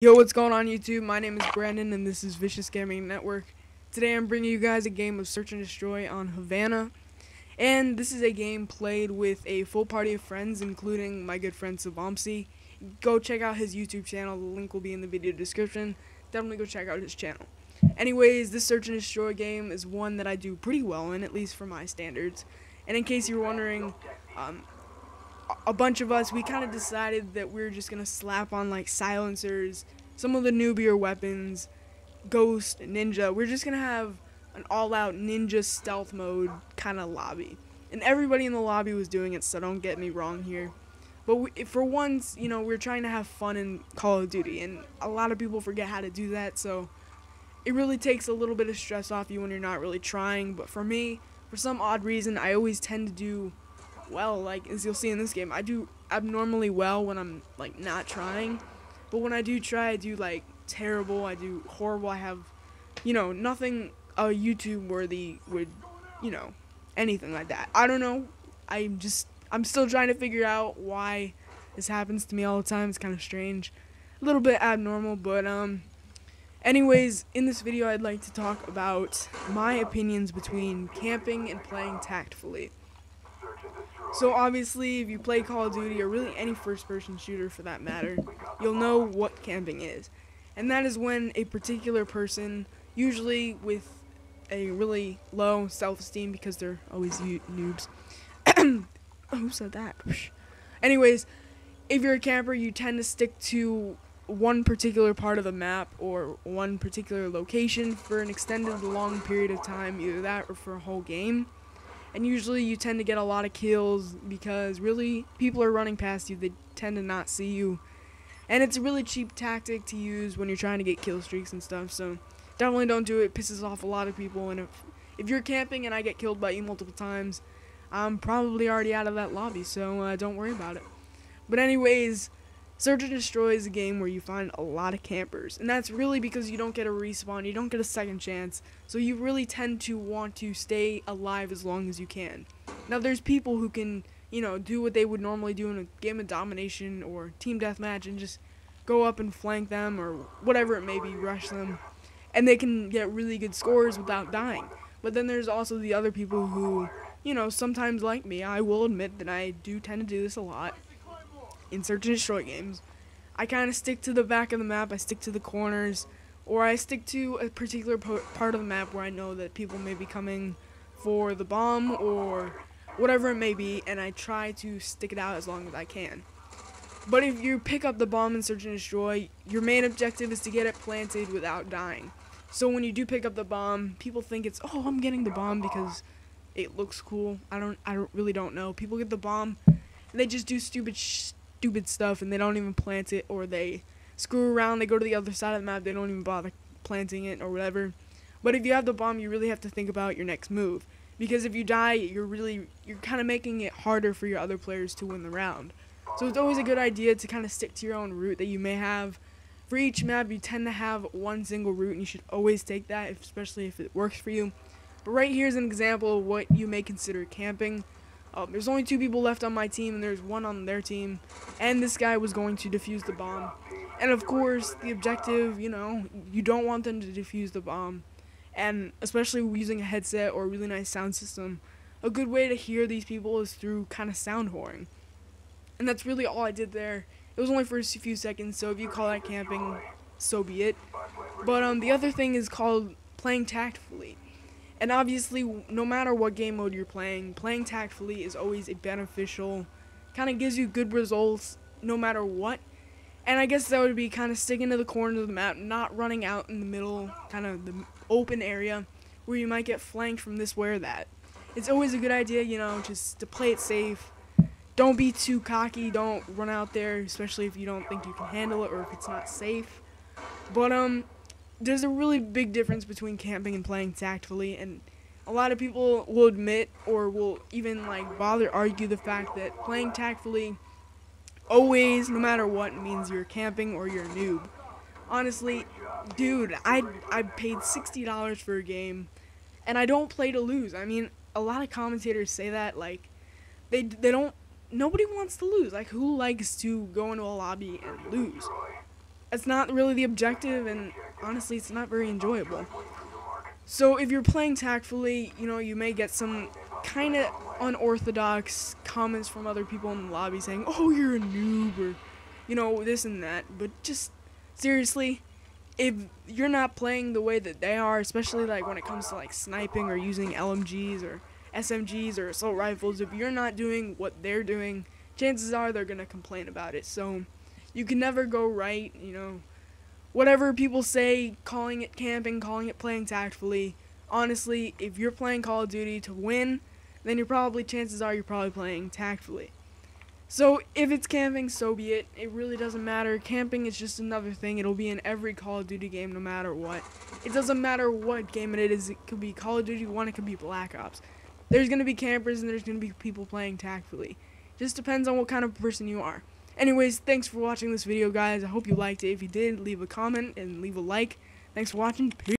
Yo, what's going on YouTube? My name is Brandon and this is Vicious Gaming Network. Today I'm bringing you guys a game of Search and Destroy on Havana. And this is a game played with a full party of friends, including my good friend Savamsi. Go check out his YouTube channel, the link will be in the video description. Definitely go check out his channel. Anyways, this Search and Destroy game is one that I do pretty well in, at least for my standards. And in case you were wondering, a bunch of us, we kind of decided that we were just going to slap on like silencers, some of the newbier weapons, ghost, ninja. We're just going to have an all-out ninja stealth mode kind of lobby. And everybody in the lobby was doing it, so don't get me wrong here. But for once, you know, we're trying to have fun in Call of Duty, and a lot of people forget how to do that, so it really takes a little bit of stress off you when you're not really trying. But for me, for some odd reason, I always tend to do well. Like, as you'll see in this game, I do abnormally well when I'm like not trying, but when I do try, I do like terrible, I do horrible. I have, you know, nothing YouTube worthy would, you know, anything like that. I don't know, I'm still trying to figure out why this happens to me all the time. It's kind of strange, a little bit abnormal, but anyways, in this video I'd like to talk about my opinions between camping and playing tactfully. So obviously, if you play Call of Duty, or really any first-person shooter for that matter, you'll know what camping is. And that is when a particular person, usually with a really low self-esteem because they're always noobs. Who said that? Anyways, if you're a camper, you tend to stick to one particular part of the map or one particular location for an extended long period of time, either that or for a whole game. And usually you tend to get a lot of kills because really people are running past you. They tend to not see you. And it's a really cheap tactic to use when you're trying to get kill streaks and stuff. So definitely don't do it. It pisses off a lot of people. And if you're camping and I get killed by you multiple times, I'm probably already out of that lobby. So don't worry about it. But anyways, Search and Destroy is a game where you find a lot of campers, and that's really because you don't get a respawn, you don't get a second chance, so you really tend to want to stay alive as long as you can. Now there's people who can, you know, do what they would normally do in a game of domination or team deathmatch and just go up and flank them or whatever it may be, rush them, and they can get really good scores without dying. But then there's also the other people who, you know, sometimes like me, I will admit that I do tend to do this a lot in Search and Destroy games. I kind of stick to the back of the map, I stick to the corners, or I stick to a particular part of the map where I know that people may be coming for the bomb or whatever it may be, and I try to stick it out as long as I can. But if you pick up the bomb in Search and Destroy, your main objective is to get it planted without dying. So when you do pick up the bomb, people think it's, oh, I'm getting the bomb because it looks cool. I really don't know. People get the bomb and they just do stupid stuff and they don't even plant it, or they screw around, they go to the other side of the map, they don't even bother planting it or whatever. But if you have the bomb, you really have to think about your next move, because if you die, you're kind of making it harder for your other players to win the round. So it's always a good idea to kind of stick to your own route that you may have. For each map, you tend to have one single route, and you should always take that, especially if it works for you. But right here is an example of what you may consider camping. There's only 2 people left on my team, and there's 1 on their team, and this guy was going to defuse the bomb. And of course, the objective, you know, you don't want them to defuse the bomb, and especially using a headset or a really nice sound system, a good way to hear these people is through kind of sound whoring. And that's really all I did there. It was only for a few seconds, so if you call that camping, so be it. But the other thing is called playing tactfully. And obviously, no matter what game mode you're playing tactfully is always a beneficial, kind of gives you good results no matter what. And I guess that would be kind of sticking to the corners of the map, not running out in the middle, kind of the open area where you might get flanked from this way or that. It's always a good idea, you know, just to play it safe. Don't be too cocky, don't run out there, especially if you don't think you can handle it or if it's not safe. But there's a really big difference between camping and playing tactfully, and a lot of people will admit or will even like bother argue the fact that playing tactfully always, no matter what, means you're camping or you're a noob. Honestly, dude, I paid $60 for a game and I don't play to lose. I mean, a lot of commentators say that, like, they don't, nobody wants to lose. Like, who likes to go into a lobby and lose? That's not really the objective, and honestly, it's not very enjoyable. So if you're playing tactfully, you may get some kind of unorthodox comments from other people in the lobby saying, "Oh, you're a noob," or this and that. But just seriously, if you're not playing the way that they are, especially like when it comes to like sniping or using LMGs or SMGs or assault rifles, if you're not doing what they're doing, chances are they're gonna complain about it. So you can never go right, whatever people say, calling it camping, calling it playing tactfully. Honestly, if you're playing Call of Duty to win, then chances are you're probably playing tactfully. So if it's camping, so be it. It really doesn't matter. Camping is just another thing. It'll be in every Call of Duty game no matter what. It doesn't matter what game it is. It could be Call of Duty 1, it could be Black Ops. There's going to be campers and there's going to be people playing tactfully. Just depends on what kind of person you are. Anyways, thanks for watching this video, guys. I hope you liked it. If you did, leave a comment and leave a like. Thanks for watching. Peace.